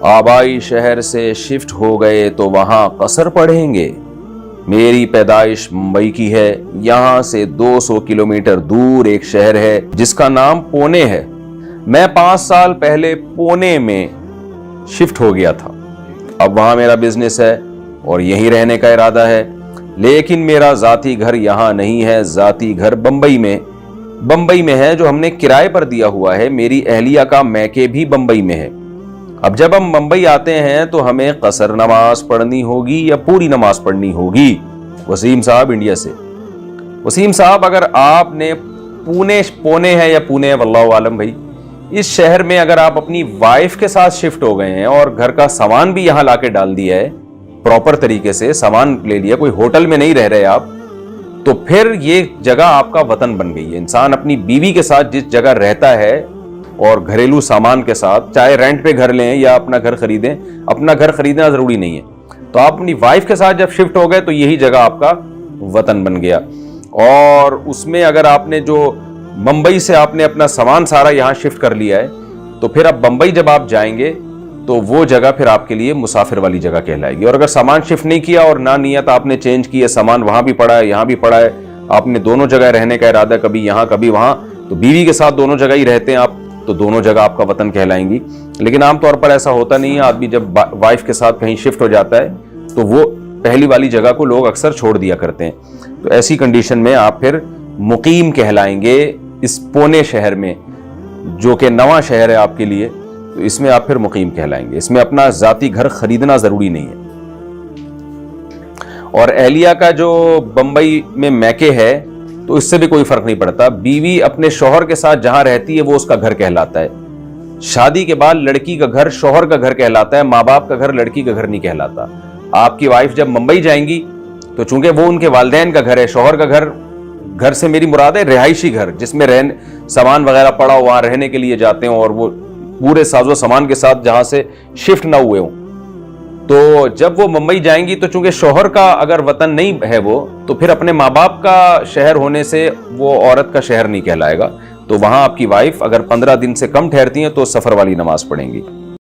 आबाई शहर से शिफ्ट हो गए तो वहां कसर पढ़ेंगे। मेरी पैदाइश मुंबई की है। यहाँ से 200 किलोमीटर दूर एक शहर है जिसका नाम पुणे है। मैं 5 साल पहले पुणे में शिफ्ट हो गया था। अब वहां मेरा बिजनेस है और यहीं रहने का इरादा है, लेकिन मेरा जाती घर यहाँ नहीं है। जाती घर बंबई में है, जो हमने किराए पर दिया हुआ है। मेरी अहलिया का मैके भी बंबई में है। अब जब हम मुंबई आते हैं तो हमें कसर नमाज पढ़नी होगी या पूरी नमाज पढ़नी होगी? वसीम साहब इंडिया से। वसीम साहब, अगर आपने पुणे है या पुणे है, वल्लाहु आलम भाई, इस शहर में अगर आप अपनी वाइफ के साथ शिफ्ट हो गए हैं और घर का सामान भी यहां लाके डाल दिया है, प्रॉपर तरीके से सामान ले लिया, कोई होटल में नहीं रह रहे आप, तो फिर ये जगह आपका वतन बन गई है। इंसान अपनी बीवी के साथ जिस जगह रहता है और घरेलू सामान के साथ, चाहे रेंट पे घर लें या अपना घर खरीदें, अपना घर खरीदना जरूरी नहीं है, तो आप अपनी वाइफ के साथ जब शिफ्ट हो गए तो यही जगह आपका वतन बन गया। और उसमें अगर आपने जो मुंबई से आपने अपना सामान सारा यहाँ शिफ्ट कर लिया है, तो फिर अब मुंबई जब आप जाएंगे तो वो जगह फिर आपके लिए मुसाफिर वाली जगह कहलाएगी। और अगर सामान शिफ्ट नहीं किया और ना नियत आपने चेंज की है, सामान वहां भी पड़ा है यहाँ भी पड़ा है, आपने दोनों जगह रहने का इरादा, कभी यहाँ कभी वहां, तो बीवी के साथ दोनों जगह ही रहते हैं आप, तो दोनों जगह आपका वतन कहलाएंगी। लेकिन आमतौर पर ऐसा होता नहीं है। आदमी जब वाइफ के साथ कहीं शिफ्ट हो जाता है तो वो पहली वाली जगह को लोग अक्सर छोड़ दिया करते हैं। तो ऐसी कंडीशन में आप फिर मुकीम कहलाएंगे इस पुणे शहर में, जो कि नवा शहर है आपके लिए, तो इसमें आप फिर मुकीम कहलाएंगे। इसमें अपना जाती घर खरीदना जरूरी नहीं है। और अहलिया का जो बंबई में मैके है, तो इससे भी कोई फर्क नहीं पड़ता। बीवी अपने शौहर के साथ जहां रहती है वो उसका घर कहलाता है। शादी के बाद लड़की का घर शौहर का घर कहलाता है, माँ बाप का घर लड़की का घर नहीं कहलाता। आपकी वाइफ जब मुंबई जाएंगी तो चूंकि वो उनके वालिदैन का घर है, शौहर का घर से मेरी मुराद है रिहायशी घर, जिसमें सामान वगैरह पड़ा हो, वहां रहने के लिए जाते हो और वो पूरे साजो सामान के साथ जहां से शिफ्ट ना हुए हो। तो जब वो मुंबई जाएंगी तो चूंकि शौहर का अगर वतन नहीं है वो, तो फिर अपने माँ बाप का शहर होने से वो औरत का शहर नहीं कहलाएगा। तो वहां आपकी वाइफ अगर 15 दिन से कम ठहरती हैं तो सफर वाली नमाज पढ़ेंगी।